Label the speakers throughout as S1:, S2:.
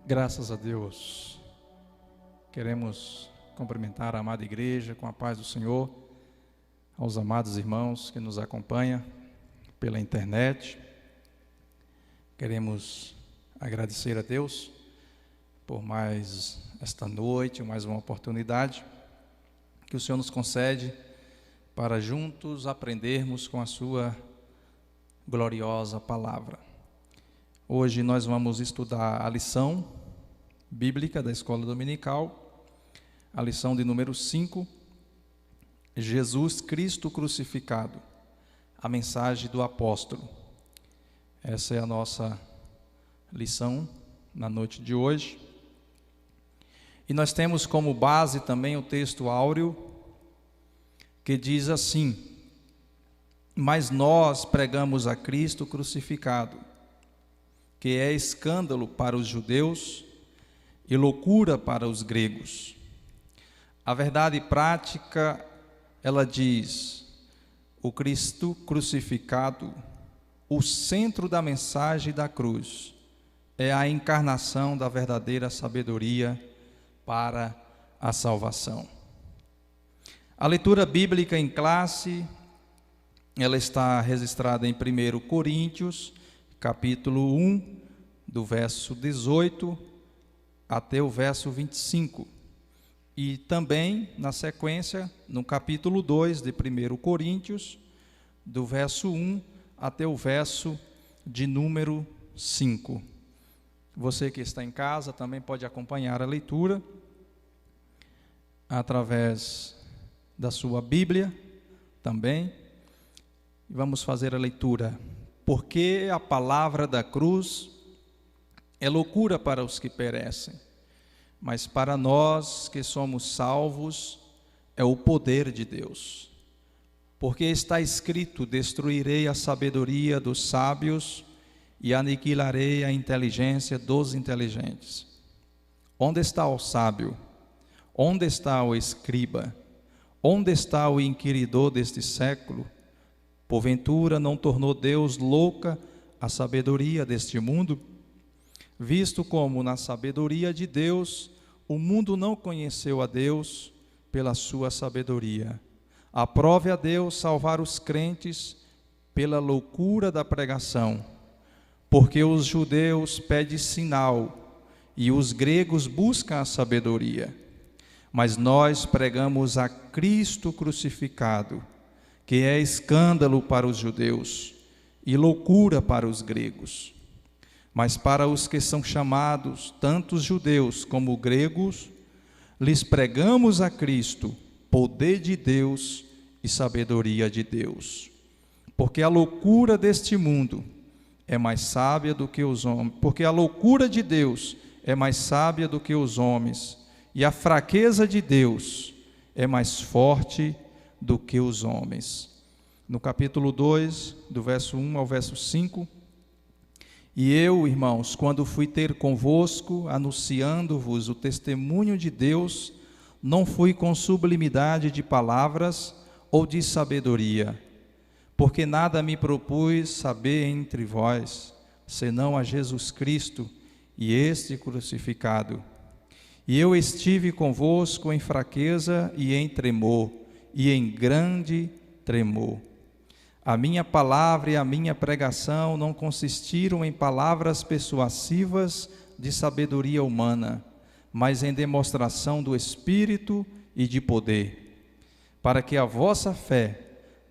S1: Graças a Deus, queremos cumprimentar a amada igreja com a paz do Senhor, aos amados irmãos que nos acompanham pela internet. Queremos agradecer a Deus por mais esta noite, mais uma oportunidade que o Senhor nos concede para juntos aprendermos com a sua gloriosa palavra. Hoje nós vamos estudar a lição bíblica da escola dominical, a lição de número 5, Jesus Cristo crucificado, a mensagem do apóstolo. Essa é a nossa lição na noite de hoje. E nós temos como base também o texto áureo, que diz assim: mas nós pregamos a Cristo crucificado, que é escândalo para os judeus e loucura para os gregos. A verdade prática, ela diz: o Cristo crucificado, o centro da mensagem da cruz, é a encarnação da verdadeira sabedoria para a salvação. A leitura bíblica em classe, ela está registrada em 1 Coríntios, capítulo 1, do verso 18 até o verso 25. E também, na sequência, no capítulo 2 de 1 Coríntios, do verso 1 até o verso de número 5. Você que está em casa também pode acompanhar a leitura através da sua Bíblia também. Vamos fazer a leitura. Porque a palavra da cruz é loucura para os que perecem, mas para nós que somos salvos é o poder de Deus. Porque está escrito: destruirei a sabedoria dos sábios e aniquilarei a inteligência dos inteligentes. Onde está o sábio? Onde está o escriba? Onde está o inquiridor deste século? Porventura não tornou Deus louca a sabedoria deste mundo? Visto como na sabedoria de Deus o mundo não conheceu a Deus pela sua sabedoria. Aprove a Deus salvar os crentes pela loucura da pregação, porque os judeus pedem sinal e os gregos buscam a sabedoria. Mas nós pregamos a Cristo crucificado, que é escândalo para os judeus e loucura para os gregos. Mas para os que são chamados, tanto os judeus como os gregos, lhes pregamos a Cristo, poder de Deus e sabedoria de Deus. Porque a loucura deste mundo é mais sábia do que os homens, porque a loucura de Deus é mais sábia do que os homens, e a fraqueza de Deus é mais forte do que os homens. No capítulo 2, do verso 1 ao verso 5, e eu, irmãos, quando fui ter convosco, anunciando-vos o testemunho de Deus, não fui com sublimidade de palavras ou de sabedoria, porque nada me propus saber entre vós, senão a Jesus Cristo e este crucificado. E eu estive convosco em fraqueza e em tremor, e em grande tremor. A minha palavra e a minha pregação não consistiram em palavras persuasivas de sabedoria humana, mas em demonstração do Espírito e de poder, para que a vossa fé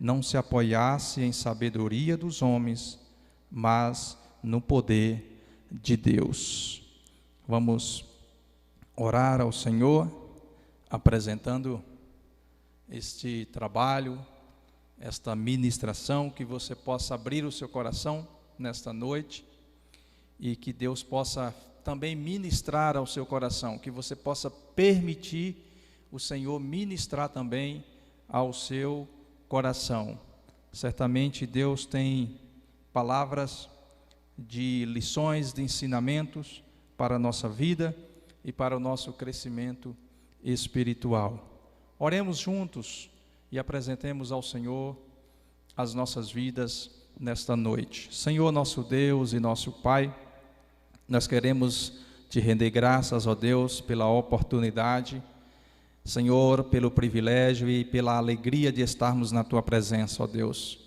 S1: não se apoiasse em sabedoria dos homens, mas no poder de Deus. Vamos orar ao Senhor, apresentando este trabalho, esta ministração, que você possa abrir o seu coração nesta noite e que Deus possa também ministrar ao seu coração, que você possa permitir o Senhor ministrar também ao seu coração. Certamente Deus tem palavras de lições, de ensinamentos para a nossa vida e para o nosso crescimento espiritual. Oremos juntos e apresentemos ao Senhor as nossas vidas nesta noite. Senhor, nosso Deus e nosso Pai, nós queremos te render graças, ó Deus, pela oportunidade, Senhor, pelo privilégio e pela alegria de estarmos na Tua presença, ó Deus,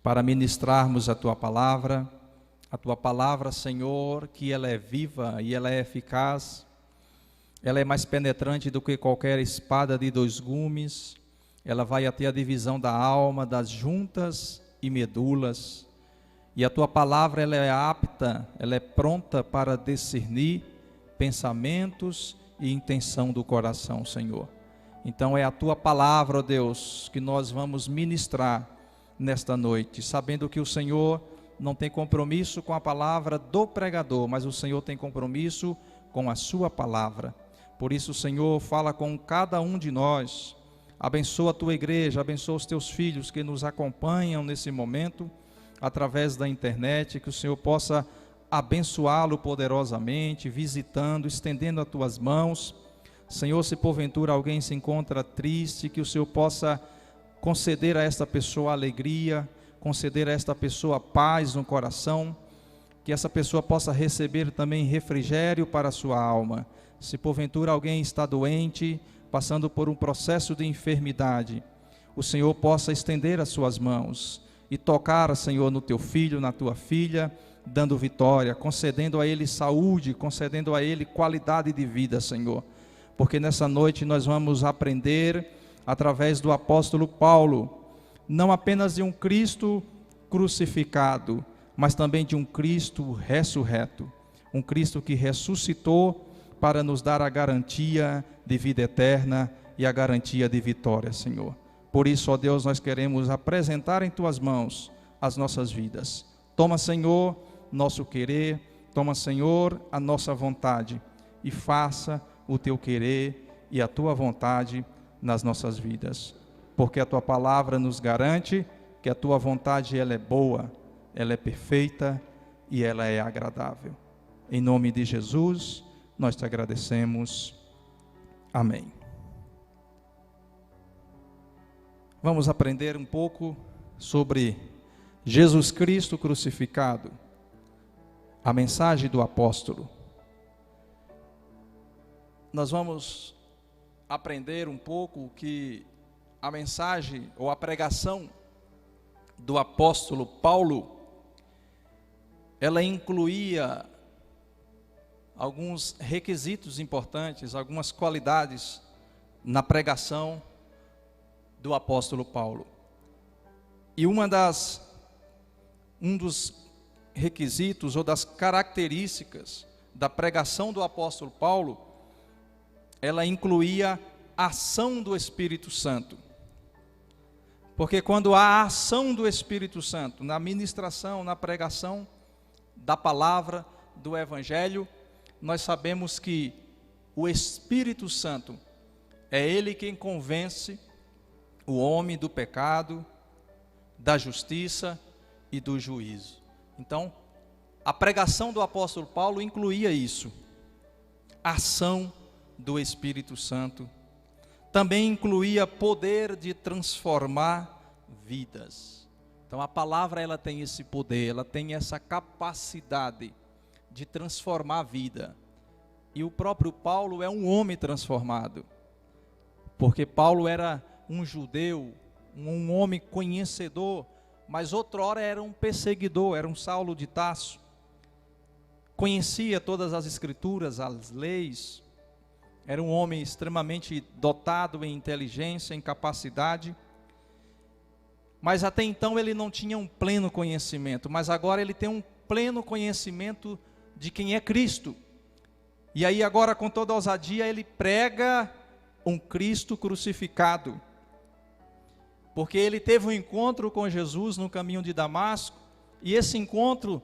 S1: para ministrarmos a Tua palavra, Senhor, que ela é viva e ela é eficaz, ela é mais penetrante do que qualquer espada de 2 gumes, ela vai até a divisão da alma, das juntas e medulas, e a Tua palavra ela é apta, ela é pronta para discernir pensamentos e intenção do coração, Senhor. Então é a Tua palavra, ó Deus, que nós vamos ministrar nesta noite, sabendo que o Senhor não tem compromisso com a palavra do pregador, mas o Senhor tem compromisso com a sua palavra. Por isso, Senhor, fala com cada um de nós, abençoa a Tua igreja, abençoa os Teus filhos que nos acompanham nesse momento, através da internet, que o Senhor possa abençoá-lo poderosamente, visitando, estendendo as Tuas mãos. Senhor, se porventura alguém se encontra triste, que o Senhor possa conceder a esta pessoa alegria, conceder a esta pessoa paz no coração, que essa pessoa possa receber também refrigério para a sua alma. Se porventura alguém está doente, passando por um processo de enfermidade, o Senhor possa estender as suas mãos e tocar, Senhor, no teu filho, na tua filha, dando vitória, concedendo a ele saúde, concedendo a ele qualidade de vida, Senhor. Porque nessa noite nós vamos aprender, através do apóstolo Paulo, não apenas de um Cristo crucificado, mas também de um Cristo ressurreto, um Cristo que ressuscitou para nos dar a garantia de vida eterna e a garantia de vitória, Senhor. Por isso, ó Deus, nós queremos apresentar em Tuas mãos as nossas vidas. Toma, Senhor, nosso querer, toma, Senhor, a nossa vontade e faça o Teu querer e a Tua vontade nas nossas vidas. Porque a Tua palavra nos garante que a Tua vontade ela é boa, ela é perfeita e ela é agradável. Em nome de Jesus, nós te agradecemos. Amém. Vamos aprender um pouco sobre Jesus Cristo crucificado, a mensagem do apóstolo. Nós vamos aprender um pouco que a mensagem ou a pregação do apóstolo Paulo, ela incluía alguns requisitos importantes, algumas qualidades na pregação do apóstolo Paulo. E um dos requisitos ou das características da pregação do apóstolo Paulo, ela incluía a ação do Espírito Santo. Porque quando há a ação do Espírito Santo na ministração, na pregação da palavra, do Evangelho, nós sabemos que o Espírito Santo é Ele quem convence o homem do pecado, da justiça e do juízo. Então, a pregação do apóstolo Paulo incluía isso, a ação do Espírito Santo. Também incluía poder de transformar vidas. Então, a palavra ela tem esse poder, ela tem essa capacidade de transformar a vida. E o próprio Paulo é um homem transformado, porque Paulo era um judeu, um homem conhecedor, mas outrora era um perseguidor, era um Saulo de Tarso. Conhecia todas as escrituras, as leis, era um homem extremamente dotado em inteligência, em capacidade, mas até então ele não tinha um pleno conhecimento, mas agora ele tem um pleno conhecimento de quem é Cristo. E aí agora com toda ousadia ele prega um Cristo crucificado, porque ele teve um encontro com Jesus no caminho de Damasco, e esse encontro,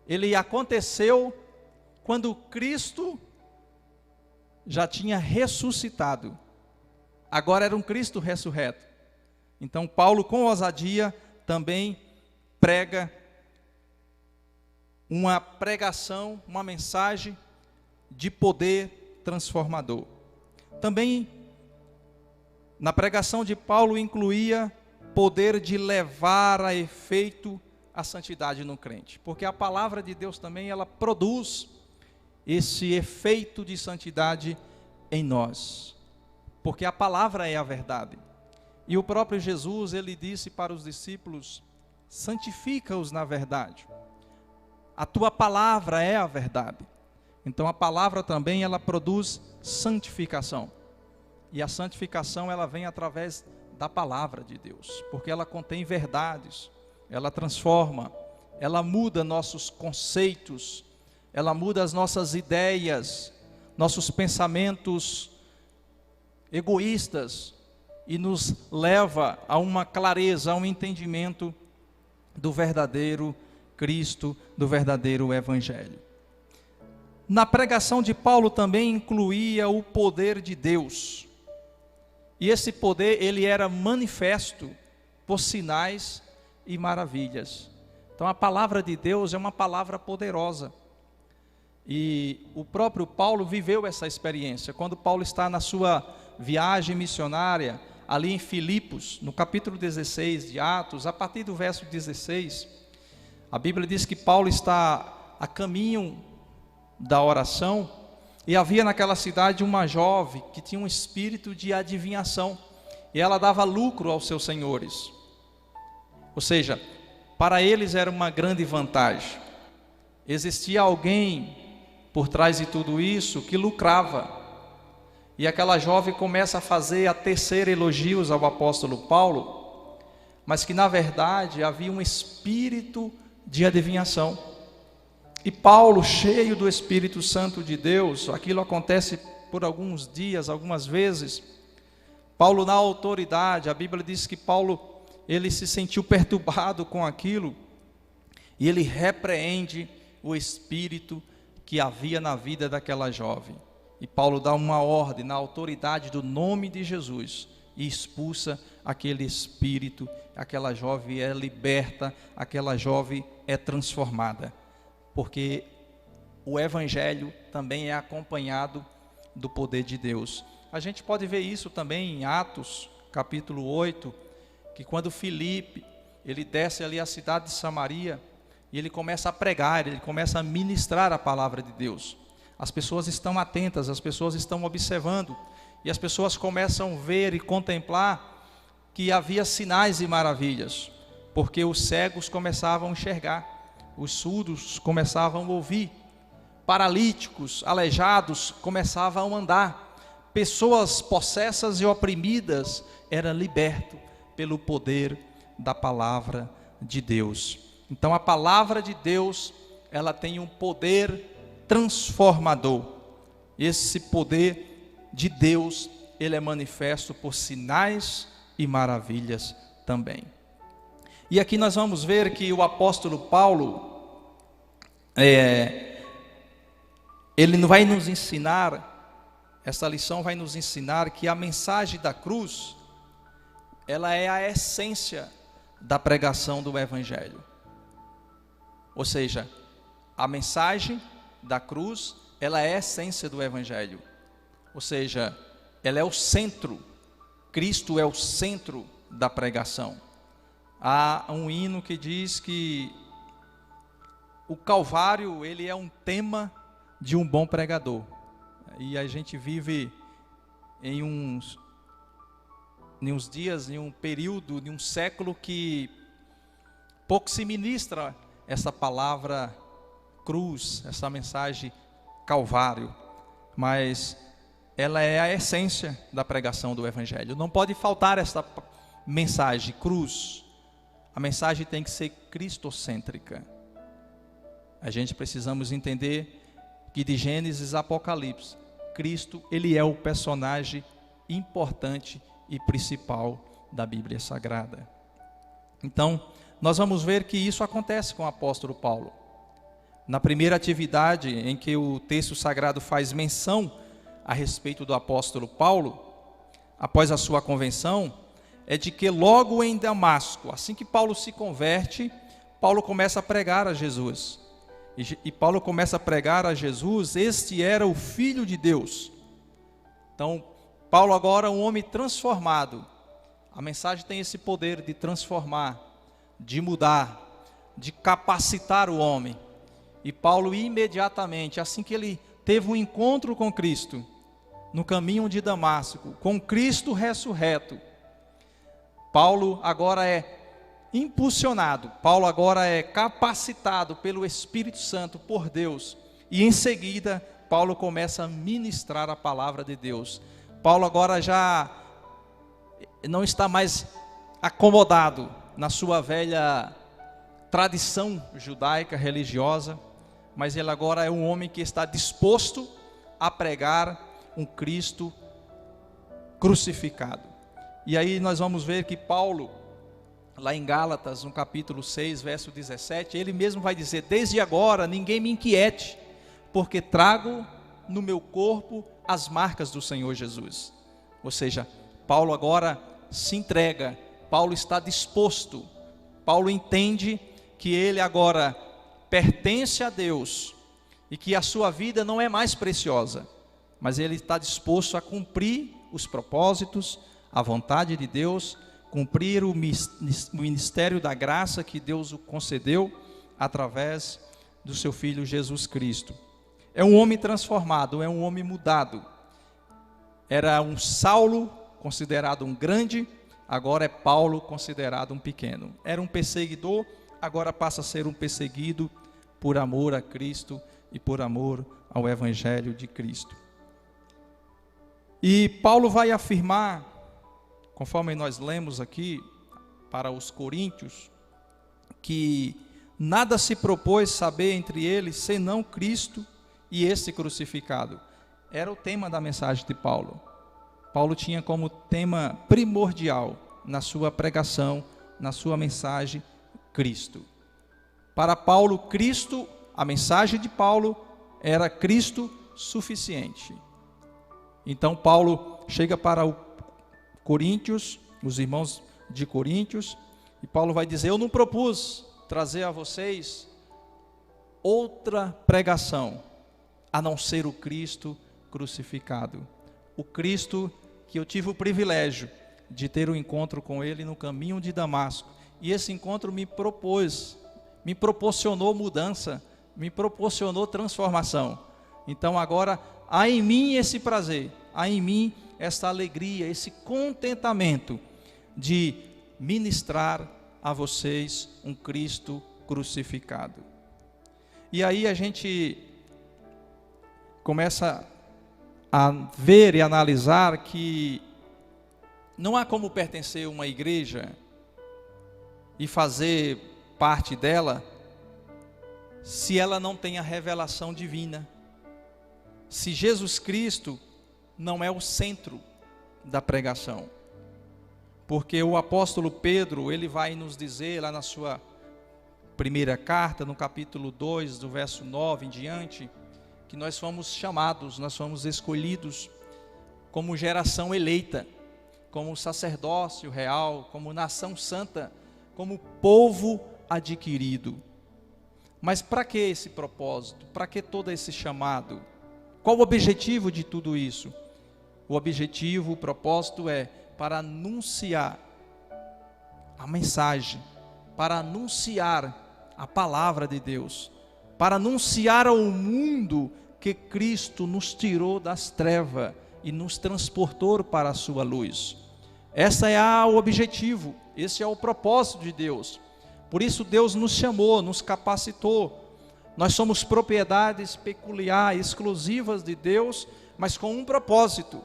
S1: ele aconteceu quando Cristo já tinha ressuscitado, agora era um Cristo ressurreto. Então Paulo com ousadia também prega uma pregação, uma mensagem de poder transformador. Também na pregação de Paulo incluía poder de levar a efeito a santidade no crente, porque a palavra de Deus também ela produz esse efeito de santidade em nós, porque a palavra é a verdade. E o próprio Jesus, ele disse para os discípulos: santifica-os na verdade. A tua palavra é a verdade. Então a palavra também, ela produz santificação. E a santificação, ela vem através da palavra de Deus, porque ela contém verdades, ela transforma, ela muda nossos conceitos, ela muda as nossas ideias, nossos pensamentos egoístas, e nos leva a uma clareza, a um entendimento do verdadeiro Cristo, do verdadeiro Evangelho. Na pregação de Paulo também incluía o poder de Deus. E esse poder, ele era manifesto por sinais e maravilhas. Então a palavra de Deus é uma palavra poderosa. E o próprio Paulo viveu essa experiência. Quando Paulo está na sua viagem missionária, ali em Filipos, no capítulo 16 de Atos, a partir do verso 16, a Bíblia diz que Paulo está a caminho da oração, e havia naquela cidade uma jovem que tinha um espírito de adivinhação, e ela dava lucro aos seus senhores. Ou seja, para eles era uma grande vantagem. Existia alguém por trás de tudo isso que lucrava. E aquela jovem começa a tecer elogios ao apóstolo Paulo, mas que na verdade havia um espírito de adivinhação. E Paulo, cheio do Espírito Santo de Deus, aquilo acontece por alguns dias, algumas vezes. Paulo, na autoridade, a Bíblia diz que Paulo, ele se sentiu perturbado com aquilo, e ele repreende o espírito que havia na vida daquela jovem. E Paulo dá uma ordem na autoridade do nome de Jesus e expulsa aquele espírito. Aquela jovem é liberta, aquela jovem é transformada, porque o Evangelho também é acompanhado do poder de Deus. A gente pode ver isso também em Atos, capítulo 8, que quando Filipe, ele desce ali à cidade de Samaria, e ele começa a pregar, ele começa a ministrar a palavra de Deus. As pessoas estão atentas, as pessoas estão observando, e as pessoas começam a ver e contemplar que havia sinais e maravilhas, porque os cegos começavam a enxergar, os surdos começavam a ouvir, paralíticos, aleijados começavam a andar, pessoas possessas e oprimidas eram libertas pelo poder da palavra de Deus. Então a palavra de Deus, ela tem um poder transformador. Esse poder de Deus, ele é manifesto por sinais e maravilhas também. E aqui nós vamos ver que o apóstolo Paulo, ele vai nos ensinar, essa lição vai nos ensinar que a mensagem da cruz, ela é a essência da pregação do Evangelho. Ou seja, a mensagem da cruz, ela é a essência do Evangelho. Ou seja, ela é o centro, Cristo é o centro da pregação. Há um hino que diz que o Calvário, ele é um tema de um bom pregador. E a gente vive em uns dias, em um período, em um século que pouco se ministra essa palavra cruz, essa mensagem Calvário, mas ela é a essência da pregação do Evangelho. Não pode faltar essa mensagem, cruz. A mensagem tem que ser cristocêntrica. A gente precisamos entender que de Gênesis a Apocalipse, Cristo, ele é o personagem importante e principal da Bíblia Sagrada. Então, nós vamos ver que isso acontece com o apóstolo Paulo. Na primeira atividade em que o texto sagrado faz menção a respeito do apóstolo Paulo, após a sua convenção, é de que logo em Damasco, assim que Paulo se converte, Paulo começa a pregar a Jesus. E Paulo começa a pregar a Jesus, este era o Filho de Deus. Então, Paulo agora é um homem transformado. A mensagem tem esse poder de transformar, de mudar, de capacitar o homem. E Paulo imediatamente, assim que ele teve um encontro com Cristo no caminho de Damasco, com Cristo ressurreto, Paulo agora é impulsionado, Paulo agora é capacitado pelo Espírito Santo, por Deus, e em seguida Paulo começa a ministrar a palavra de Deus. Paulo agora já não está mais acomodado na sua velha tradição judaica religiosa, mas ele agora é um homem que está disposto a pregar um Cristo crucificado. E aí nós vamos ver que Paulo, lá em Gálatas, no capítulo 6, verso 17, ele mesmo vai dizer: desde agora ninguém me inquiete, porque trago no meu corpo as marcas do Senhor Jesus. Ou seja, Paulo agora se entrega, Paulo está disposto, Paulo entende que ele agora pertence a Deus e que a sua vida não é mais preciosa, mas ele está disposto a cumprir os propósitos, a vontade de Deus, cumprir o ministério da graça que Deus o concedeu através do seu Filho Jesus Cristo. É um homem transformado, é um homem mudado. Era um Saulo considerado um grande, agora é Paulo considerado um pequeno. Era um perseguidor, agora passa a ser um perseguido por amor a Cristo e por amor ao Evangelho de Cristo. E Paulo vai afirmar, conforme nós lemos aqui para os coríntios, que nada se propôs saber entre eles senão Cristo e esse crucificado. Era o tema da mensagem de Paulo. Paulo tinha como tema primordial na sua pregação, na sua mensagem, Cristo. Para Paulo, Cristo, a mensagem de Paulo era Cristo suficiente. Então Paulo chega para o Coríntios, os irmãos de Coríntios, e Paulo vai dizer: eu não propus trazer a vocês outra pregação, a não ser o Cristo crucificado. O Cristo que eu tive o privilégio de ter um encontro com ele no caminho de Damasco. E esse encontro me proporcionou mudança, me proporcionou transformação. Então agora há em mim esse prazer, há em mim essa alegria, esse contentamento de ministrar a vocês um Cristo crucificado. E aí a gente começa a ver e analisar que não há como pertencer a uma igreja e fazer parte dela se ela não tem a revelação divina, se Jesus Cristo não é o centro da pregação. Porque o apóstolo Pedro, ele vai nos dizer lá na sua primeira carta, no capítulo 2, do verso 9 em diante, que nós fomos chamados, nós fomos escolhidos como geração eleita, como sacerdócio real, como nação santa, como povo adquirido. Mas para que esse propósito? Para que todo esse chamado? Qual o objetivo de tudo isso? O objetivo, o propósito é para anunciar a mensagem, para anunciar a palavra de Deus, para anunciar ao mundo que Cristo nos tirou das trevas e nos transportou para a sua luz. Esse é o objetivo, esse é o propósito de Deus. Por isso Deus nos chamou, nos capacitou. Nós somos propriedades peculiares, exclusivas de Deus, mas com um propósito,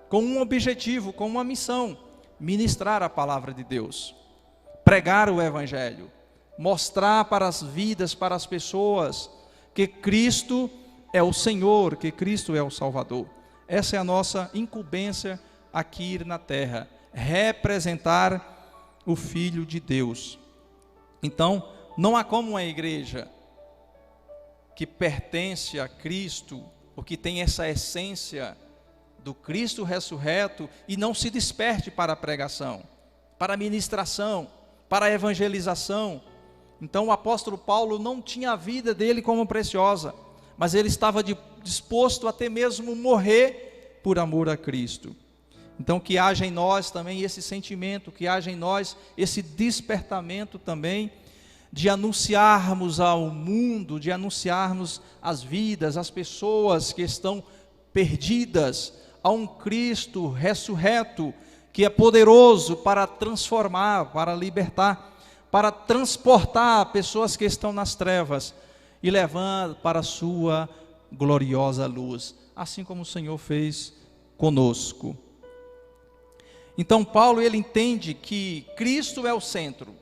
S1: com um objetivo, com uma missão: ministrar a palavra de Deus, pregar o Evangelho, mostrar para as vidas, para as pessoas, que Cristo é o Senhor, que Cristo é o Salvador. Essa é a nossa incumbência aqui na terra, representar o Filho de Deus. Então, não há como uma igreja que pertence a Cristo, ou que tem essa essência do Cristo ressurreto, e não se desperte para a pregação, para a ministração, para a evangelização. Então o apóstolo Paulo não tinha a vida dele como preciosa, mas ele estava disposto até mesmo morrer por amor a Cristo. Então que haja em nós também esse sentimento, que haja em nós esse despertamento também de anunciarmos ao mundo, de anunciarmos as vidas, as pessoas que estão perdidas, a um Cristo ressurreto, que é poderoso para transformar, para libertar, para transportar pessoas que estão nas trevas e levar para a sua gloriosa luz, assim como o Senhor fez conosco. Então Paulo, ele entende que Cristo é o centro.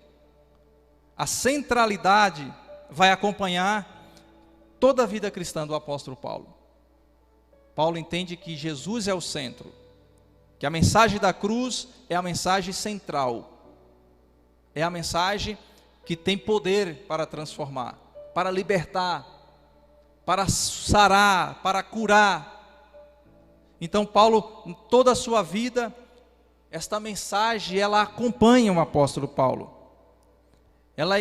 S1: A centralidade vai acompanhar toda a vida cristã do apóstolo Paulo. Paulo entende que Jesus é o centro, que a mensagem da cruz é a mensagem central, é a mensagem que tem poder para transformar, para libertar, para sarar, para curar. Então Paulo, em toda a sua vida, esta mensagem, ela acompanha o apóstolo Paulo. Ela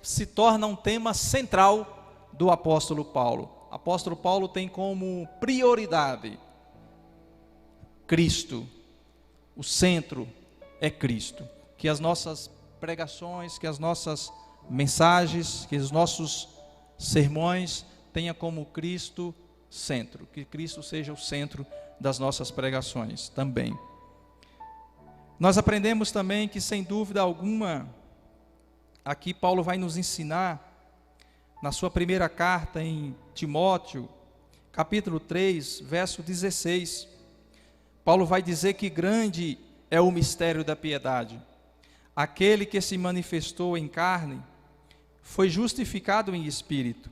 S1: se torna um tema central do apóstolo Paulo. O apóstolo Paulo tem como prioridade Cristo. O centro é Cristo. Que as nossas pregações, que as nossas mensagens, que os nossos sermões tenham como Cristo centro. Que Cristo seja o centro das nossas pregações também. Nós aprendemos também que, sem dúvida alguma, aqui Paulo vai nos ensinar, na sua primeira carta em Timóteo, capítulo 3, verso 16, Paulo vai dizer que grande é o mistério da piedade. Aquele que se manifestou em carne, foi justificado em espírito,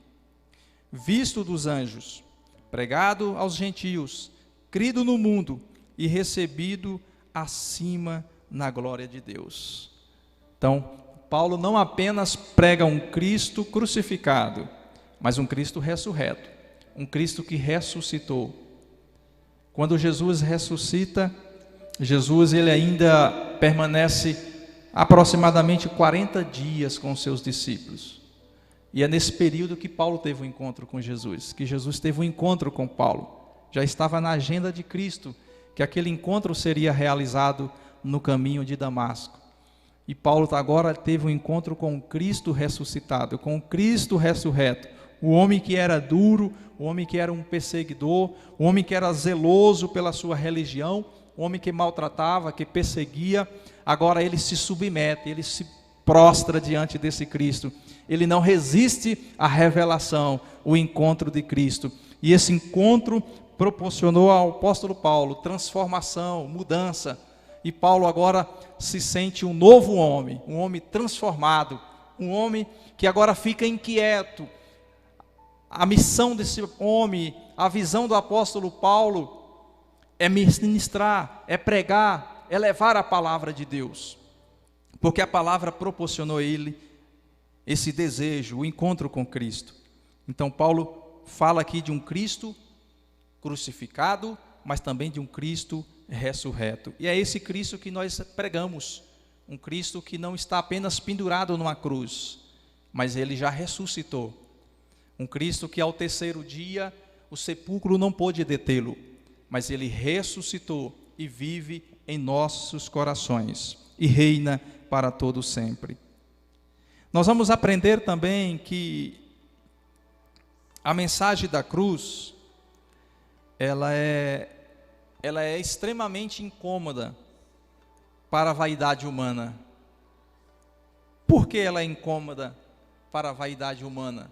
S1: visto dos anjos, pregado aos gentios, crido no mundo e recebido acima na glória de Deus. Então, Paulo não apenas prega um Cristo crucificado, mas um Cristo ressurreto, um Cristo que ressuscitou. Quando Jesus ressuscita, Jesus ele ainda permanece aproximadamente 40 dias com seus discípulos. E é nesse período que Paulo teve um encontro com Jesus, que Jesus teve um encontro com Paulo. Já estava na agenda de Cristo que aquele encontro seria realizado no caminho de Damasco. E Paulo agora teve um encontro com o Cristo ressuscitado, com o Cristo ressurreto, o homem que era duro, o homem que era um perseguidor, o homem que era zeloso pela sua religião, o homem que maltratava, que perseguia, agora ele se submete, ele se prostra diante desse Cristo. Ele não resiste à revelação, o encontro de Cristo. E esse encontro proporcionou ao apóstolo Paulo transformação, mudança. E Paulo agora se sente um novo homem, um homem transformado, um homem que agora fica inquieto. A missão desse homem, a visão do apóstolo Paulo é ministrar, é pregar, é levar a palavra de Deus. Porque a palavra proporcionou a ele esse desejo, o encontro com Cristo. Então Paulo fala aqui de um Cristo crucificado, mas também de um Cristo ressurreto. E é esse Cristo que nós pregamos, um Cristo que não está apenas pendurado numa cruz, mas ele já ressuscitou. Um Cristo que ao terceiro dia o sepulcro não pôde detê-lo, mas ele ressuscitou e vive em nossos corações e reina para todo sempre. Nós vamos aprender também que a mensagem da cruz, ela é extremamente incômoda para a vaidade humana. Por que ela é incômoda para a vaidade humana?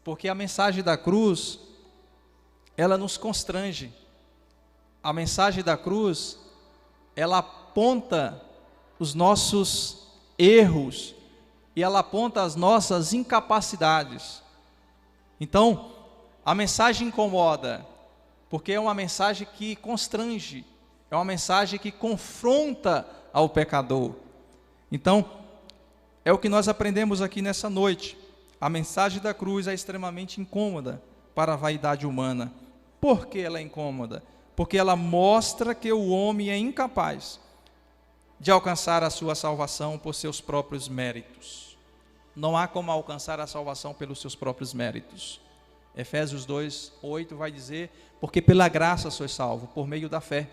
S1: Porque a mensagem da cruz, ela nos constrange. A mensagem da cruz, ela aponta os nossos erros e ela aponta as nossas incapacidades. Então, a mensagem incomoda, porque é uma mensagem que constrange, é uma mensagem que confronta ao pecador. Então, é o que nós aprendemos aqui nessa noite. A mensagem da cruz é extremamente incômoda para a vaidade humana. Por que ela é incômoda? Porque ela mostra que o homem é incapaz de alcançar a sua salvação por seus próprios méritos. Não há como alcançar a salvação pelos seus próprios méritos. Efésios 2:8 vai dizer: porque pela graça sois salvo, por meio da fé.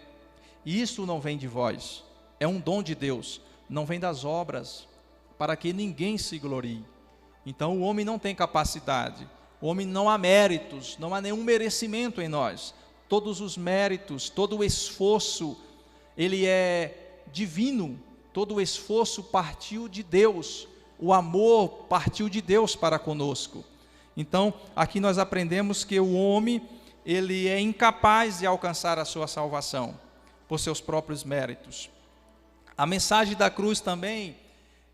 S1: E isso não vem de vós, é um dom de Deus, não vem das obras, para que ninguém se glorie. Então o homem não tem capacidade, o homem não há méritos, não há nenhum merecimento em nós. Todos os méritos, todo o esforço, ele é divino, todo o esforço partiu de Deus, o amor partiu de Deus para conosco. Então, aqui nós aprendemos que o homem, ele é incapaz de alcançar a sua salvação por seus próprios méritos. A mensagem da cruz também,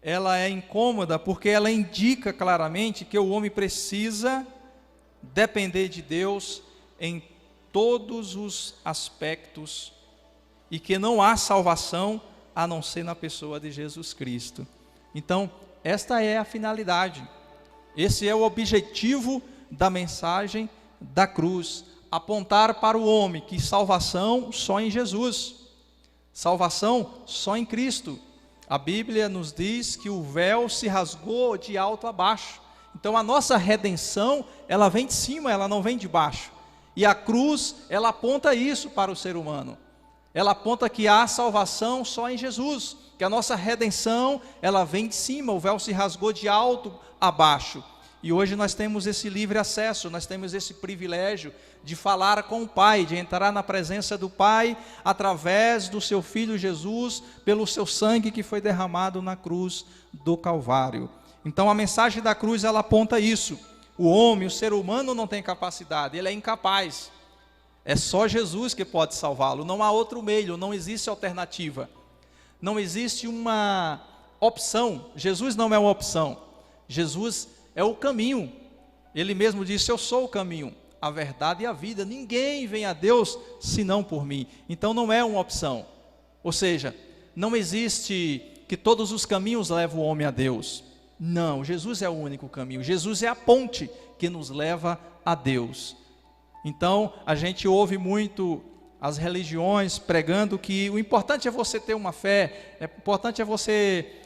S1: ela é incômoda porque ela indica claramente que o homem precisa depender de Deus em todos os aspectos e que não há salvação a não ser na pessoa de Jesus Cristo. Então, esta é a finalidade, esse é o objetivo da mensagem da cruz, apontar para o homem que salvação só em Jesus, salvação só em Cristo. A Bíblia nos diz que o véu se rasgou de alto a baixo. Então a nossa redenção, ela vem de cima, ela não vem de baixo. E a cruz, ela aponta isso para o ser humano. Ela aponta que há salvação só em Jesus, que a nossa redenção, ela vem de cima, o véu se rasgou de alto a baixo. E hoje nós temos esse livre acesso, nós temos esse privilégio de falar com o Pai, de entrar na presença do Pai, através do seu Filho Jesus, pelo seu sangue que foi derramado na cruz do Calvário. Então a mensagem da cruz, ela aponta isso. O homem, o ser humano não tem capacidade, ele é incapaz. É só Jesus que pode salvá-lo, não há outro meio, não existe alternativa. Não existe uma opção, Jesus não é uma opção. Jesus é o caminho. Ele mesmo disse, eu sou o caminho, a verdade e a vida. Ninguém vem a Deus senão por mim. Então não é uma opção. Ou seja, não existe que todos os caminhos levam o homem a Deus. Não, Jesus é o único caminho. Jesus é a ponte que nos leva a Deus. Então, a gente ouve muito as religiões pregando que o importante é você ter uma fé, o importante é você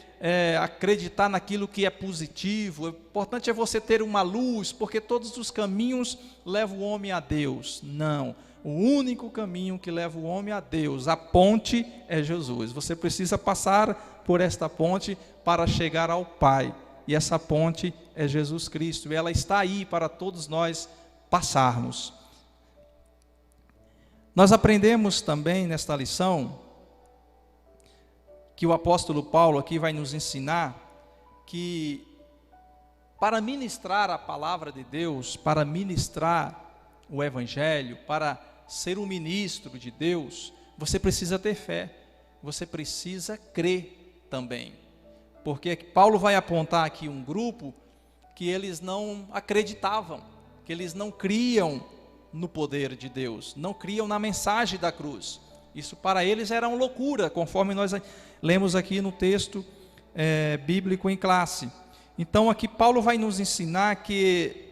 S1: acreditar naquilo que é positivo, o importante é você ter uma luz, porque todos os caminhos levam o homem a Deus. Não, o único caminho que leva o homem a Deus, a ponte é Jesus. Você precisa passar por esta ponte para chegar ao Pai, e essa ponte é Jesus Cristo, e ela está aí para todos nós passarmos. Nós aprendemos também nesta lição que o apóstolo Paulo aqui vai nos ensinar que para ministrar a palavra de Deus, para ministrar o evangelho, para ser um ministro de Deus, você precisa ter fé, você precisa crer também. Porque Paulo vai apontar aqui um grupo que eles não acreditavam, que eles não criam no poder de Deus, não criam na mensagem da cruz. Isso para eles era uma loucura, conforme nós lemos aqui no texto bíblico em classe. Então aqui Paulo vai nos ensinar que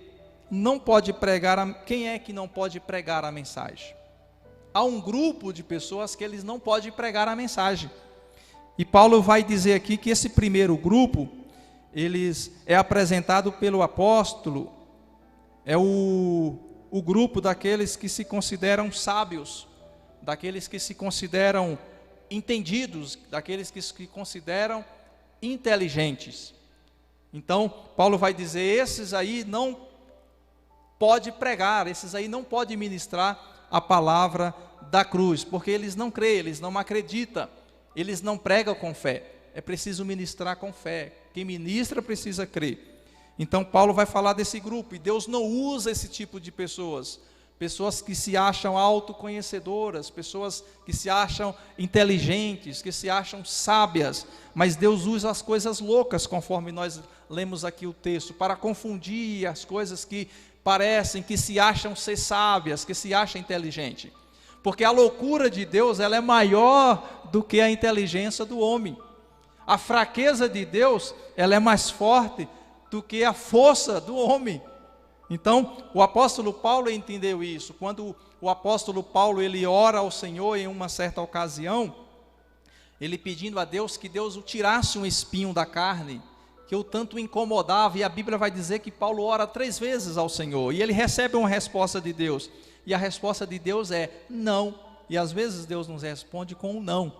S1: não pode pregar, quem é que não pode pregar a mensagem? Há um grupo de pessoas que eles não podem pregar a mensagem. E Paulo vai dizer aqui que esse primeiro grupo, eles é apresentado pelo apóstolo, é o grupo daqueles que se consideram sábios, daqueles que se consideram entendidos, daqueles que se consideram inteligentes. Então, Paulo vai dizer, esses aí não pode pregar, esses aí não pode ministrar a palavra da cruz, porque eles não creem, eles não acreditam, eles não pregam com fé. É preciso ministrar com fé. Quem ministra precisa crer. Então Paulo vai falar desse grupo, e Deus não usa esse tipo de pessoas, pessoas que se acham autoconhecedoras, pessoas que se acham inteligentes, que se acham sábias, mas Deus usa as coisas loucas, conforme nós lemos aqui o texto, para confundir as coisas que parecem, que se acham ser sábias, que se acham inteligentes. Porque a loucura de Deus, ela é maior do que a inteligência do homem. A fraqueza de Deus, ela é mais forte do que a força do homem. Então, o apóstolo Paulo entendeu isso. Quando o apóstolo Paulo, ele ora ao Senhor em uma certa ocasião, ele pedindo a Deus que Deus o tirasse um espinho da carne, que o tanto incomodava, e a Bíblia vai dizer que Paulo ora 3 vezes ao Senhor, e ele recebe uma resposta de Deus, e a resposta de Deus é não, e às vezes Deus nos responde com um não,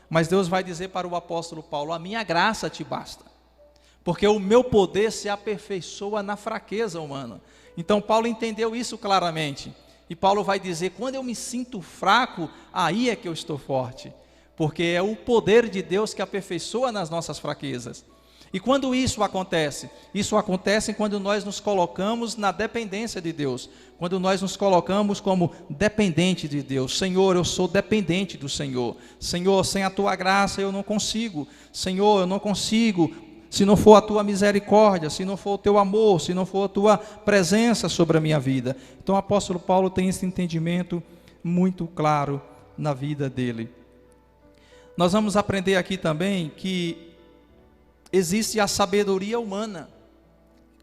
S1: mas Deus vai dizer para o apóstolo Paulo, a minha graça te basta, porque o meu poder se aperfeiçoa na fraqueza humana. Então Paulo entendeu isso claramente, e Paulo vai dizer: quando eu me sinto fraco, aí é que eu estou forte, porque é o poder de Deus que aperfeiçoa nas nossas fraquezas. E quando isso acontece? Isso acontece quando nós nos colocamos na dependência de Deus, quando nós nos colocamos como dependente de Deus. Senhor, eu sou dependente do Senhor. Senhor, sem a tua graça eu não consigo. Senhor, eu não consigo, se não for a tua misericórdia, se não for o teu amor, se não for a tua presença sobre a minha vida. Então o apóstolo Paulo tem esse entendimento muito claro na vida dele. Nós vamos aprender aqui também que existe a sabedoria humana.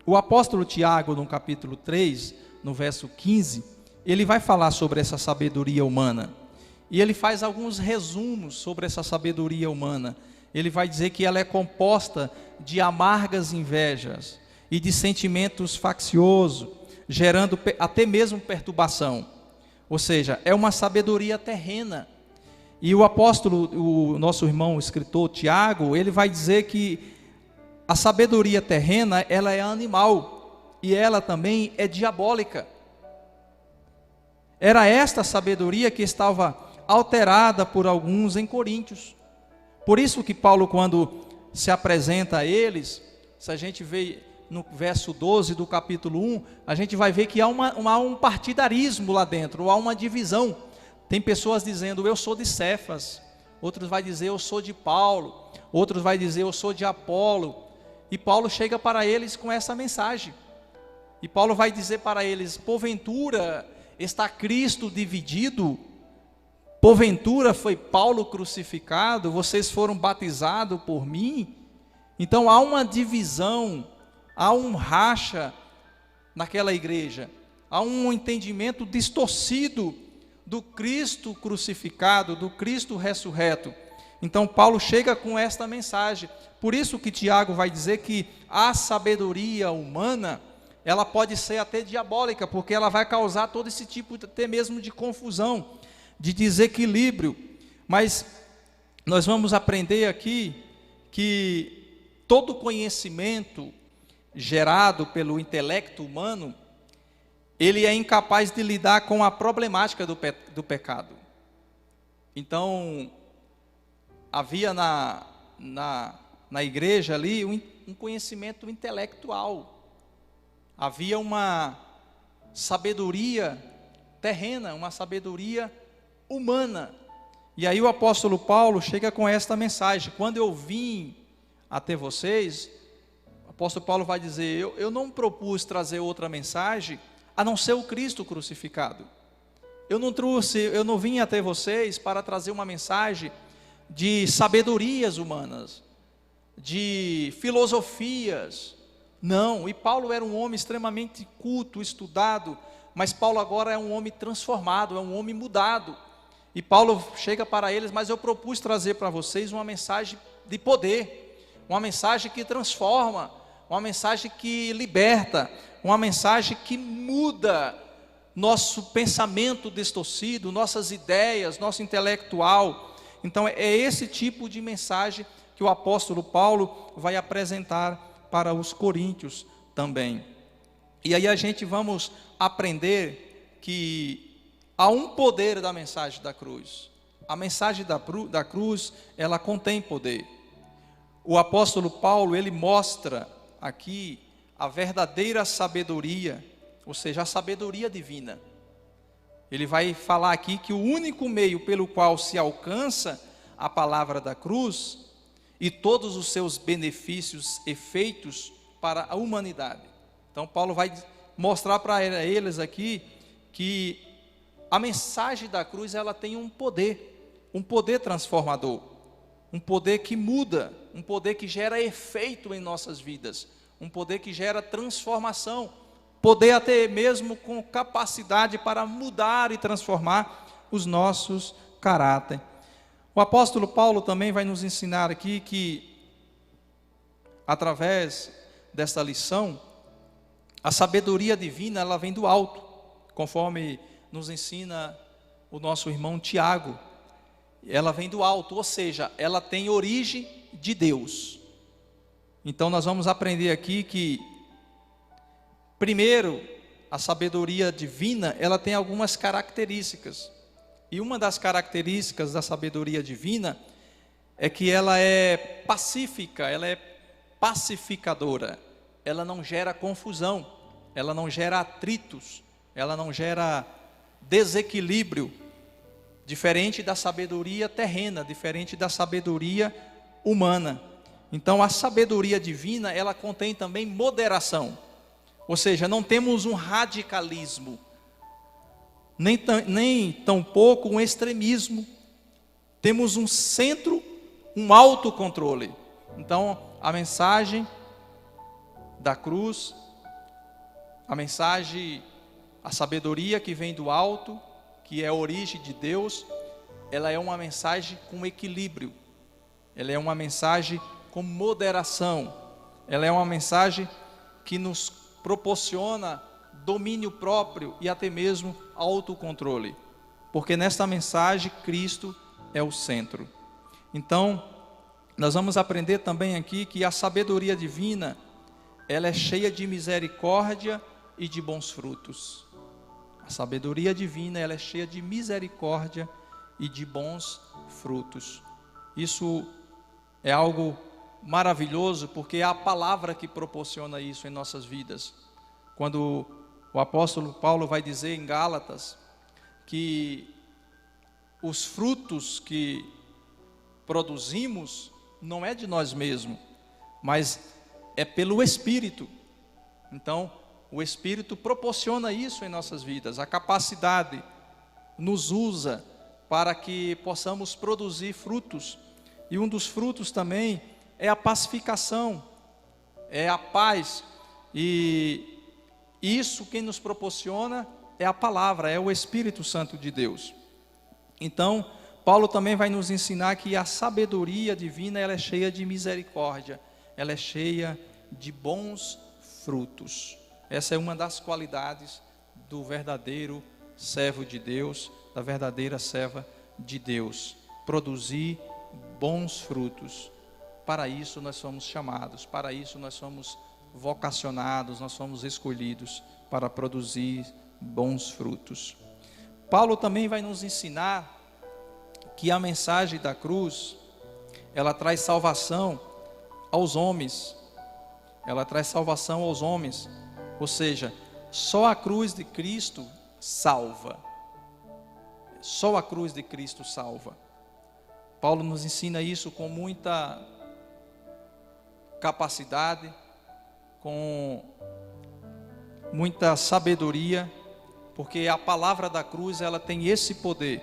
S1: O apóstolo Tiago, no capítulo 3, no verso 15, ele vai falar sobre essa sabedoria humana. E ele faz alguns resumos sobre essa sabedoria humana. Ele vai dizer que ela é composta de amargas invejas e de sentimentos facciosos, gerando até mesmo perturbação. Ou seja, é uma sabedoria terrena. E o apóstolo, o nosso irmão o escritor Tiago, ele vai dizer que a sabedoria terrena, ela é animal e ela também é diabólica. Era esta sabedoria que estava alterada por alguns em Coríntios. Por isso que Paulo, quando se apresenta a eles, se a gente vê no verso 12 do capítulo 1, a gente vai ver que há um partidarismo lá dentro, há uma divisão. Tem pessoas dizendo: eu sou de Cefas, outros vai dizer: eu sou de Paulo, outros vai dizer: eu sou de Apolo. E Paulo chega para eles com essa mensagem. E Paulo vai dizer para eles: porventura está Cristo dividido? Porventura foi Paulo crucificado? Vocês foram batizados por mim? Então há uma divisão, há um racha naquela igreja. Há um entendimento distorcido do Cristo crucificado, do Cristo ressurreto. Então Paulo chega com esta mensagem. Por isso que Tiago vai dizer que a sabedoria humana, ela pode ser até diabólica, porque ela vai causar todo esse tipo até mesmo de confusão, de desequilíbrio. Mas nós vamos aprender aqui que todo conhecimento gerado pelo intelecto humano, ele é incapaz de lidar com a problemática do pecado. Então, havia na igreja ali um conhecimento intelectual, havia uma sabedoria terrena, uma sabedoria humana. E aí o apóstolo Paulo chega com esta mensagem: quando eu vim até vocês, o apóstolo Paulo vai dizer: eu não propus trazer outra mensagem a não ser o Cristo crucificado. Eu não vim até vocês para trazer uma mensagem de sabedorias humanas, de filosofias. Não, e Paulo era um homem extremamente culto, estudado, mas Paulo agora é um homem transformado, é um homem mudado. E Paulo chega para eles: mas eu propus trazer para vocês uma mensagem de poder, uma mensagem que transforma, uma mensagem que liberta, uma mensagem que muda nosso pensamento distorcido, nossas ideias, nosso intelectual. Então é esse tipo de mensagem que o apóstolo Paulo vai apresentar para os coríntios também. E aí a gente vamos aprender que há um poder da mensagem da cruz. A mensagem da cruz, ela contém poder. O apóstolo Paulo, ele mostra aqui a verdadeira sabedoria, ou seja, a sabedoria divina. Ele vai falar aqui que o único meio pelo qual se alcança a palavra da cruz e todos os seus benefícios e efeitos para a humanidade. Então Paulo vai mostrar para eles aqui que a mensagem da cruz, ela tem um poder transformador, um poder que muda, um poder que gera efeito em nossas vidas, um poder que gera transformação, poder até mesmo com capacidade para mudar e transformar os nossos caráter. O apóstolo Paulo também vai nos ensinar aqui que, através desta lição, a sabedoria divina, ela vem do alto, conforme nos ensina o nosso irmão Tiago. Ela vem do alto, ou seja, ela tem origem de Deus. Então nós vamos aprender aqui que, primeiro, a sabedoria divina, ela tem algumas características. E uma das características da sabedoria divina é que ela é pacífica, ela é pacificadora. Ela não gera confusão, ela não gera atritos, ela não gera desequilíbrio, diferente da sabedoria terrena, diferente da sabedoria humana. Então a sabedoria divina, ela contém também moderação, ou seja, não temos um radicalismo, nem tampouco um extremismo, temos um centro, um autocontrole. Então a mensagem da cruz, a sabedoria que vem do alto, que é a origem de Deus, ela é uma mensagem com equilíbrio, ela é uma mensagem com moderação, ela é uma mensagem que nos proporciona domínio próprio e até mesmo autocontrole, porque nesta mensagem Cristo é o centro. Então, nós vamos aprender também aqui que a sabedoria divina, ela é cheia de misericórdia e de bons frutos. A sabedoria divina, ela é cheia de misericórdia e de bons frutos. Isso é algo maravilhoso, porque é a palavra que proporciona isso em nossas vidas. Quando o apóstolo Paulo vai dizer em Gálatas que os frutos que produzimos não é de nós mesmos, mas é pelo Espírito. Então, o Espírito proporciona isso em nossas vidas, a capacidade nos usa para que possamos produzir frutos. E um dos frutos também é a pacificação, é a paz. E isso quem nos proporciona é a palavra, é o Espírito Santo de Deus. Então, Paulo também vai nos ensinar que a sabedoria divina, ela é cheia de misericórdia, ela é cheia de bons frutos. Essa é uma das qualidades do verdadeiro servo de Deus, da verdadeira serva de Deus, produzir bons frutos. Para isso nós somos chamados, para isso nós somos vocacionados, nós somos escolhidos para produzir bons frutos. Paulo também vai nos ensinar que a mensagem da cruz, ela traz salvação aos homens, ela traz salvação aos homens, ou seja, só a cruz de Cristo salva, só a cruz de Cristo salva. Paulo nos ensina isso com muita capacidade, com muita sabedoria, porque a palavra da cruz, ela tem esse poder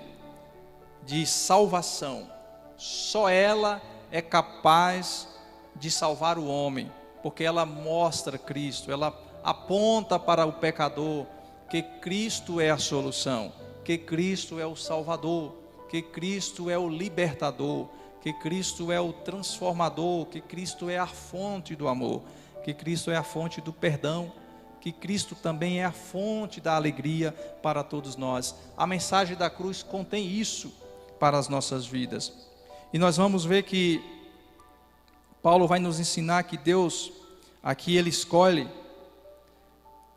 S1: de salvação. Só ela é capaz de salvar o homem, porque ela mostra Cristo, ela aponta para o pecador que Cristo é a solução, que Cristo é o Salvador, que Cristo é o libertador, que Cristo é o transformador, que Cristo é a fonte do amor, que Cristo é a fonte do perdão, que Cristo também é a fonte da alegria para todos nós. A mensagem da cruz contém isso para as nossas vidas. E nós vamos ver que Paulo vai nos ensinar que Deus, aqui ele escolhe,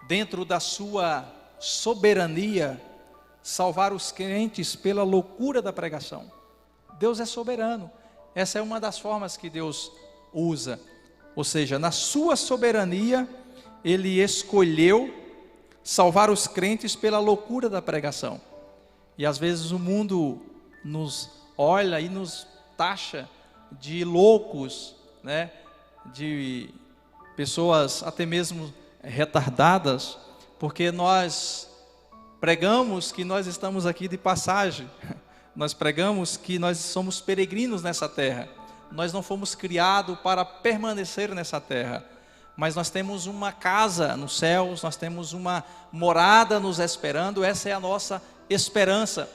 S1: dentro da sua soberania, salvar os crentes pela loucura da pregação. Deus é soberano. Essa é uma das formas que Deus usa. Ou seja, na sua soberania, Ele escolheu salvar os crentes pela loucura da pregação. E às vezes o mundo nos olha e nos taxa de loucos, né? De pessoas até mesmo retardadas, porque nós pregamos que nós estamos aqui de passagem, nós pregamos que nós somos peregrinos nessa terra, nós não fomos criados para permanecer nessa terra, mas nós temos uma casa nos céus, nós temos uma morada nos esperando, essa é a nossa esperança.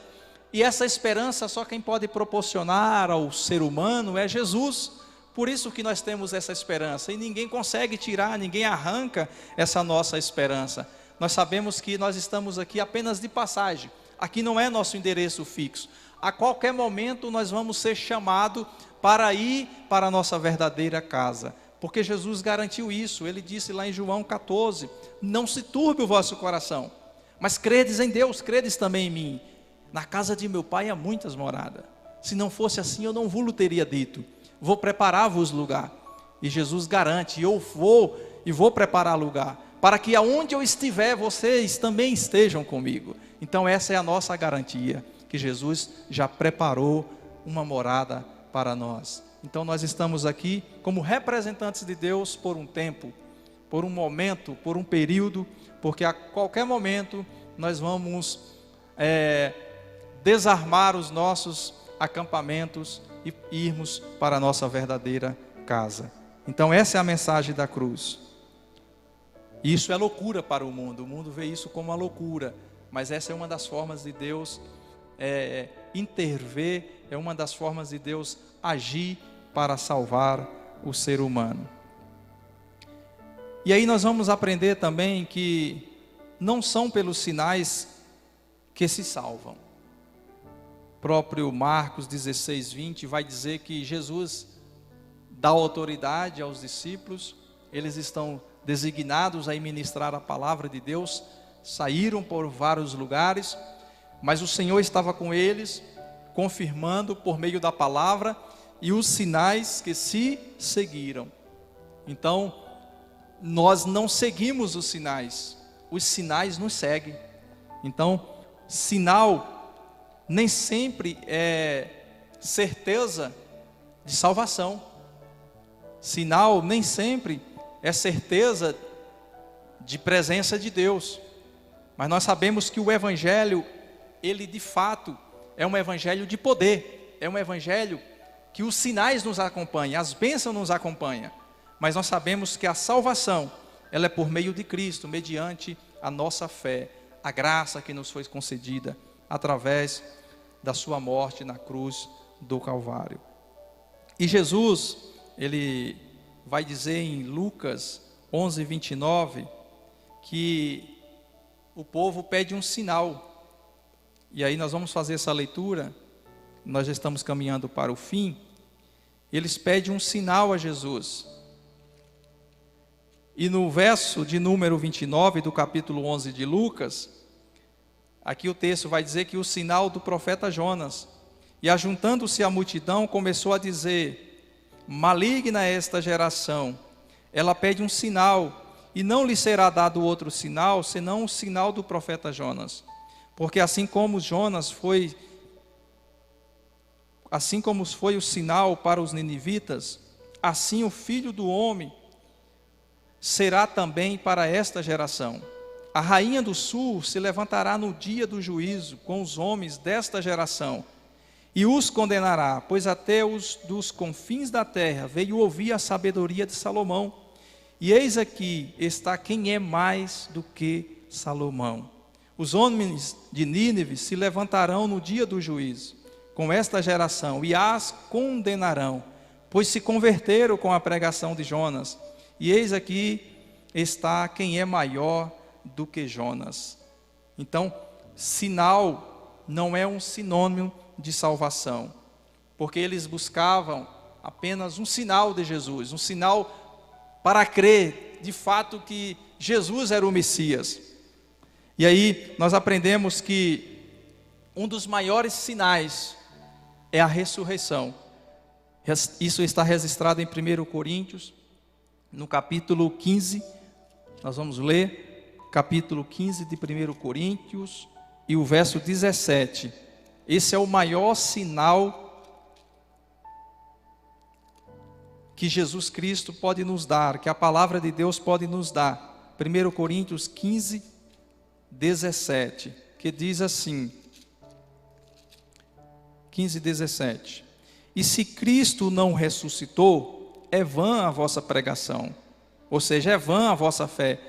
S1: E essa esperança só quem pode proporcionar ao ser humano é Jesus. Por isso que nós temos essa esperança, e ninguém consegue tirar, ninguém arranca essa nossa esperança. Nós sabemos que nós estamos aqui apenas de passagem, aqui não é nosso endereço fixo. A qualquer momento nós vamos ser chamados para ir para a nossa verdadeira casa, porque Jesus garantiu isso. Ele disse lá em João 14, não se turbe o vosso coração, mas credes em Deus, credes também em mim. Na casa de meu pai há muitas moradas, se não fosse assim eu não vos teria dito, vou preparar-vos lugar. E Jesus garante, eu vou preparar lugar, para que aonde eu estiver, vocês também estejam comigo. Então essa é a nossa garantia, que Jesus já preparou uma morada para nós. Então nós estamos aqui como representantes de Deus por um tempo, por um momento, por um período, porque a qualquer momento nós vamos desarmar os nossos acampamentos e irmos para a nossa verdadeira casa. Então essa é a mensagem da cruz. Isso é loucura para o mundo vê isso como uma loucura, mas essa é uma das formas de Deus intervir, é uma das formas de Deus agir para salvar o ser humano. E aí nós vamos aprender também que não são pelos sinais que se salvam. O próprio Marcos 16:20 vai dizer que Jesus dá autoridade aos discípulos, eles estão designados a ministrar a palavra de Deus, saíram por vários lugares, mas o Senhor estava com eles, confirmando por meio da palavra e os sinais que se seguiram. Então, nós não seguimos os sinais nos seguem. Então, sinal nem sempre é certeza de salvação. Sinal nem sempre é certeza de presença de Deus. Mas nós sabemos que o Evangelho, ele de fato é um Evangelho de poder, é um Evangelho que os sinais nos acompanham, as bênçãos nos acompanham. Mas nós sabemos que a salvação, ela é por meio de Cristo, mediante a nossa fé, a graça que nos foi concedida através da sua morte na cruz do Calvário. E Jesus, ele vai dizer em Lucas 11:29, que o povo pede um sinal. E aí nós vamos fazer essa leitura, nós já estamos caminhando para o fim. Eles pedem um sinal a Jesus. E no verso de número 29 do capítulo 11 de Lucas, aqui o texto vai dizer que o sinal do profeta Jonas. E ajuntando-se a multidão, começou a dizer: maligna é esta geração, ela pede um sinal, e não lhe será dado outro sinal, senão o sinal do profeta Jonas. Porque assim como foi o sinal para os ninivitas, assim o Filho do Homem será também para esta geração. A rainha do sul se levantará no dia do juízo com os homens desta geração, e os condenará, pois até os dos confins da terra veio ouvir a sabedoria de Salomão. E eis aqui está quem é mais do que Salomão. Os homens de Nínive se levantarão no dia do juízo com esta geração e as condenarão, pois se converteram com a pregação de Jonas. E eis aqui está quem é maior do que Jonas. Então, sinal não é um sinônimo de salvação, porque eles buscavam apenas um sinal de Jesus, um sinal para crer de fato que Jesus era o Messias. E aí nós aprendemos que um dos maiores sinais é a ressurreição. Isso está registrado em 1 Coríntios, no capítulo 15, nós vamos ler capítulo 15 de 1 Coríntios e o verso 17. Esse é o maior sinal que Jesus Cristo pode nos dar, que a palavra de Deus pode nos dar. 1 Coríntios 15, 17, que diz assim, 15, 17. E se Cristo não ressuscitou, é vã a vossa pregação, ou seja, é vã a vossa fé,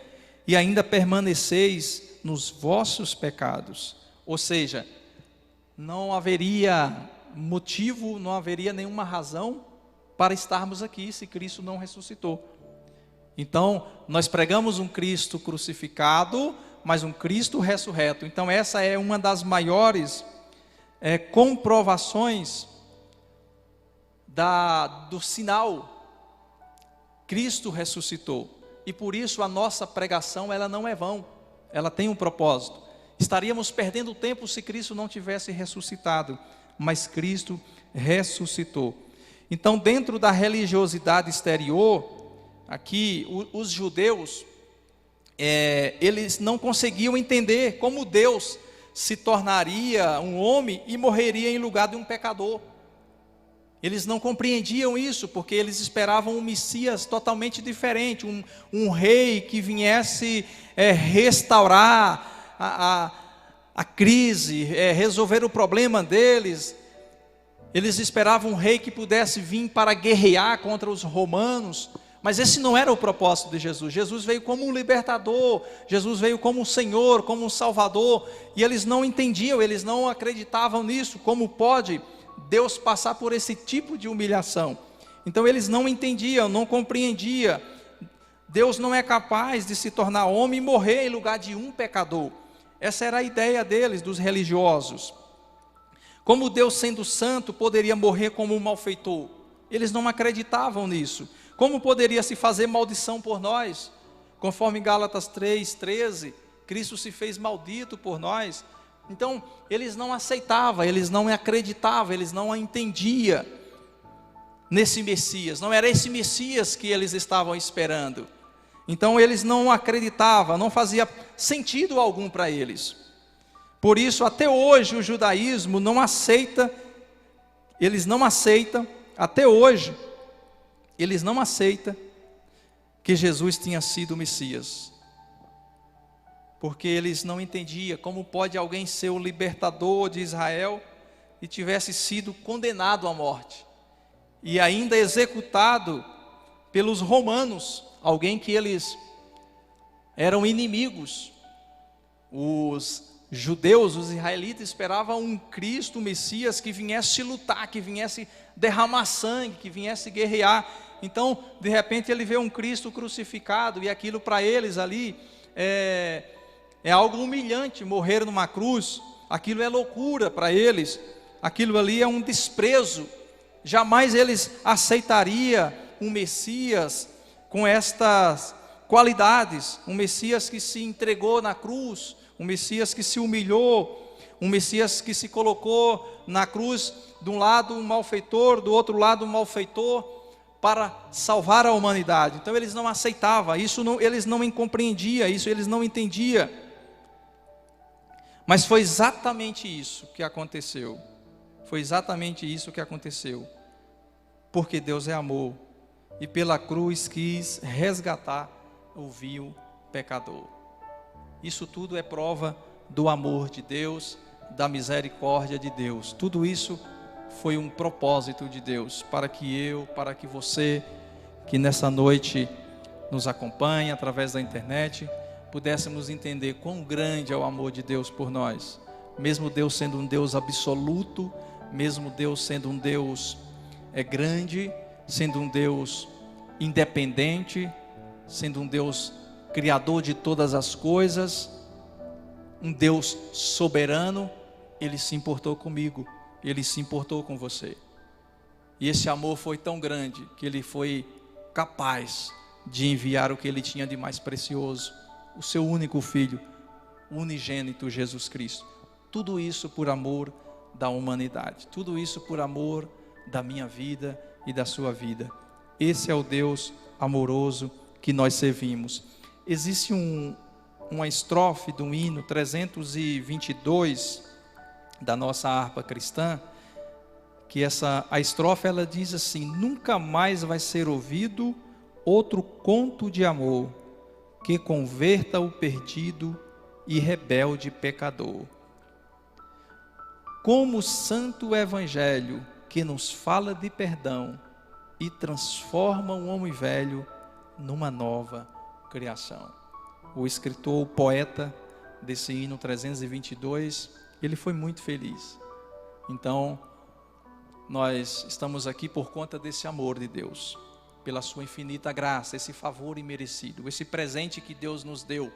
S1: e ainda permaneceis nos vossos pecados. Ou seja, não haveria motivo, não haveria nenhuma razão para estarmos aqui se Cristo não ressuscitou. Então, nós pregamos um Cristo crucificado, mas um Cristo ressurreto. Então, essa é uma das maiores comprovações do sinal Cristo ressuscitou. E por isso a nossa pregação, ela não é vã, ela tem um propósito. Estaríamos perdendo tempo se Cristo não tivesse ressuscitado, mas Cristo ressuscitou. Então, dentro da religiosidade exterior, aqui os judeus, eles não conseguiam entender como Deus se tornaria um homem e morreria em lugar de um pecador. Eles não compreendiam isso, porque eles esperavam um Messias totalmente diferente, um rei que viesse restaurar a crise, resolver o problema deles. Eles esperavam um rei que pudesse vir para guerrear contra os romanos, mas esse não era o propósito de Jesus. Jesus veio como um libertador, Jesus veio como um Senhor, como um Salvador, e eles não entendiam, eles não acreditavam nisso. Como pode Deus passar por esse tipo de humilhação? Então eles não entendiam, não compreendiam. Deus não é capaz de se tornar homem e morrer em lugar de um pecador. Essa era a ideia deles, dos religiosos. Como Deus, sendo santo, poderia morrer como um malfeitor? Eles não acreditavam nisso. Como poderia se fazer maldição por nós? Conforme Gálatas 3:13, Cristo se fez maldito por nós. Então, eles não aceitavam, eles não acreditavam, eles não entendiam nesse Messias. Não era esse Messias que eles estavam esperando. Então, eles não acreditavam, não fazia sentido algum para eles. Por isso, até hoje, o judaísmo não aceita, eles não aceitam, até hoje, eles não aceitam que Jesus tinha sido o Messias. Porque eles não entendiam como pode alguém ser o libertador de Israel e tivesse sido condenado à morte. E ainda executado pelos romanos, alguém que eles eram inimigos. Os judeus, os israelitas esperavam um Cristo, um Messias que viesse lutar, que viesse derramar sangue, que viesse guerrear. Então, de repente, ele vê um Cristo crucificado, e aquilo para eles ali é algo humilhante. Morrer numa cruz, aquilo é loucura para eles, aquilo ali é um desprezo. Jamais eles aceitariam um Messias com estas qualidades, um Messias que se entregou na cruz, um Messias que se humilhou, um Messias que se colocou na cruz, de um lado um malfeitor, do outro lado um malfeitor, para salvar a humanidade. Então eles não aceitavam, eles não compreendiam, isso eles não entendiam. Mas foi exatamente isso que aconteceu. Foi exatamente isso que aconteceu. Porque Deus é amor, e pela cruz quis resgatar o vil pecador. Isso tudo é prova do amor de Deus, da misericórdia de Deus. Tudo isso foi um propósito de Deus, para que você, que nessa noite nos acompanha através da internet, pudéssemos entender quão grande é o amor de Deus por nós. Mesmo Deus sendo um Deus absoluto, mesmo Deus sendo um Deus grande, sendo um Deus independente, sendo um Deus criador de todas as coisas, um Deus soberano, Ele se importou comigo, Ele se importou com você. E esse amor foi tão grande que Ele foi capaz de enviar o que Ele tinha de mais precioso, o seu único Filho, o unigênito Jesus Cristo. Tudo isso por amor da humanidade, tudo isso por amor da minha vida e da sua vida. Esse é o Deus amoroso que nós servimos. Existe uma estrofe do hino 322 da nossa harpa cristã, que a estrofe ela diz assim: nunca mais vai ser ouvido outro conto de amor que converta o perdido e rebelde pecador. Como o santo evangelho que nos fala de perdão e transforma o homem velho numa nova criação. O escritor, o poeta desse hino 322, ele foi muito feliz. Então, nós estamos aqui por conta desse amor de Deus, pela sua infinita graça, esse favor imerecido, esse presente que Deus nos deu.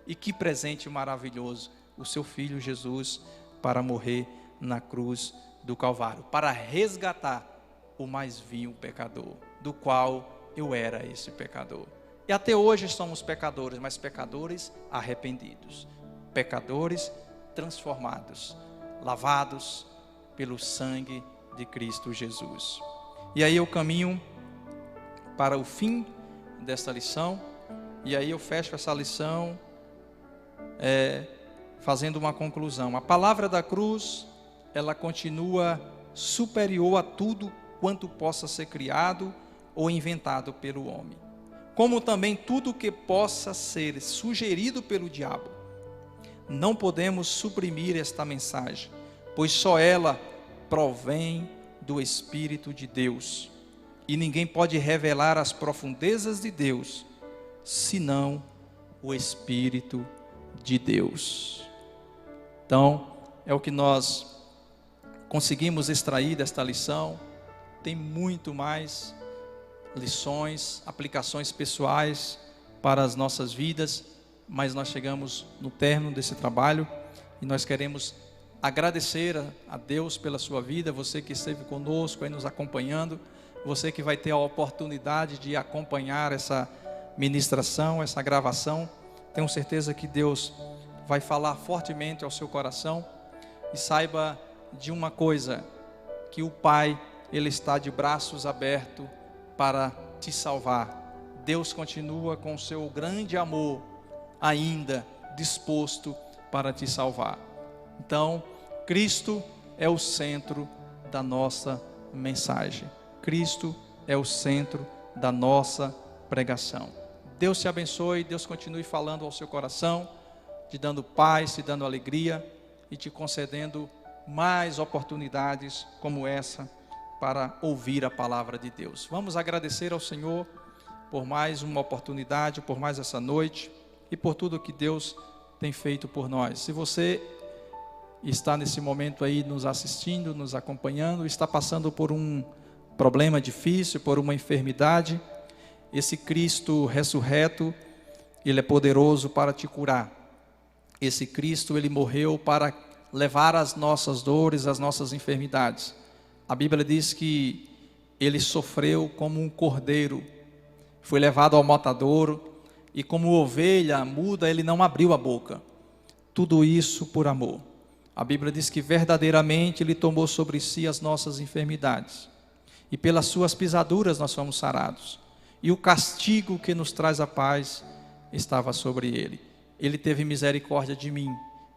S1: E que presente maravilhoso, o seu Filho Jesus para morrer na cruz do Calvário, para resgatar o mais vil pecador, do qual eu era esse pecador. E até hoje somos pecadores, mas pecadores arrependidos, pecadores transformados, lavados pelo sangue de Cristo Jesus. E aí eu caminho para o fim desta lição, e aí eu fecho essa lição fazendo uma conclusão. A palavra da cruz, ela continua superior a tudo quanto possa ser criado ou inventado pelo homem, como também tudo que possa ser sugerido pelo diabo. Não podemos suprimir esta mensagem, pois só ela provém do Espírito de Deus, e ninguém pode revelar as profundezas de Deus, senão o Espírito de Deus. Então, é o que nós conseguimos extrair desta lição. Tem muito mais lições, aplicações pessoais para as nossas vidas, mas nós chegamos no término desse trabalho e nós queremos agradecer a Deus pela sua vida, você que esteve conosco aí nos acompanhando, você que vai ter a oportunidade de acompanhar essa ministração, essa gravação. Tenho certeza que Deus vai falar fortemente ao seu coração, e saiba de uma coisa, que o Pai, Ele está de braços abertos para te salvar. Deus continua com o seu grande amor ainda disposto para te salvar. Então, Cristo é o centro da nossa mensagem. Cristo é o centro da nossa pregação. Deus te abençoe, Deus continue falando ao seu coração, te dando paz, te dando alegria e te concedendo mais oportunidades como essa para ouvir a palavra de Deus. Vamos agradecer ao Senhor por mais uma oportunidade, por mais essa noite e por tudo que Deus tem feito por nós. Se você está nesse momento aí nos assistindo, nos acompanhando, está passando por um problema difícil, por uma enfermidade, esse Cristo ressurreto, Ele é poderoso para te curar. Esse Cristo, Ele morreu para levar as nossas dores, as nossas enfermidades. A Bíblia diz que Ele sofreu como um cordeiro, foi levado ao matadouro, e como ovelha muda, Ele não abriu a boca. Tudo isso por amor. A Bíblia diz que verdadeiramente Ele tomou sobre si as nossas enfermidades, e pelas suas pisaduras nós fomos sarados, e o castigo que nos traz a paz estava sobre Ele. Ele teve misericórdia de mim,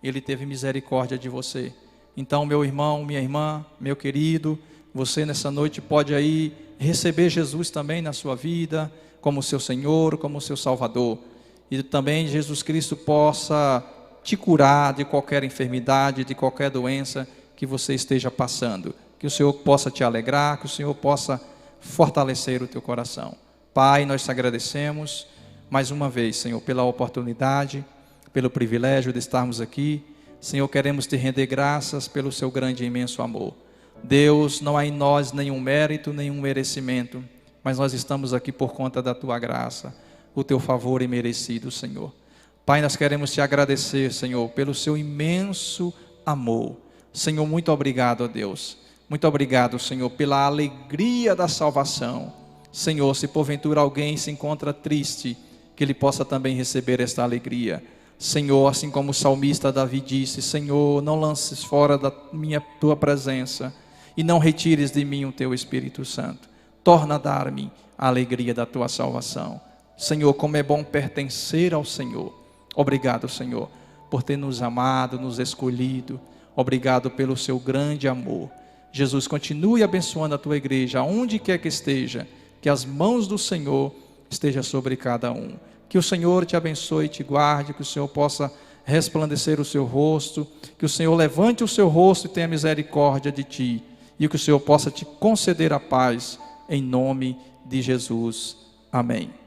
S1: Ele teve misericórdia de você. Então, meu irmão, minha irmã, meu querido, você nessa noite pode aí receber Jesus também na sua vida, como seu Senhor, como seu Salvador, e também Jesus Cristo possa te curar de qualquer enfermidade, de qualquer doença que você esteja passando. Que o Senhor possa te alegrar, que o Senhor possa fortalecer o teu coração. Pai, nós te agradecemos mais uma vez, Senhor, pela oportunidade, pelo privilégio de estarmos aqui. Senhor, queremos te render graças pelo seu grande e imenso amor. Deus, não há em nós nenhum mérito, nenhum merecimento, mas nós estamos aqui por conta da tua graça, o teu favor imerecido, Senhor. Pai, nós queremos te agradecer, Senhor, pelo seu imenso amor. Senhor, muito obrigado, ó Deus. Muito obrigado, Senhor, pela alegria da salvação. Senhor, se porventura alguém se encontra triste, que ele possa também receber esta alegria. Senhor, assim como o salmista Davi disse: Senhor, não lances fora da tua presença e não retires de mim o teu Espírito Santo. Torna a dar-me a alegria da tua salvação. Senhor, como é bom pertencer ao Senhor. Obrigado, Senhor, por ter nos amado, nos escolhido. Obrigado pelo seu grande amor. Jesus, continue abençoando a tua igreja, aonde quer que esteja, que as mãos do Senhor estejam sobre cada um. Que o Senhor te abençoe e te guarde, que o Senhor possa resplandecer o seu rosto, que o Senhor levante o seu rosto e tenha misericórdia de ti, e que o Senhor possa te conceder a paz, em nome de Jesus. Amém.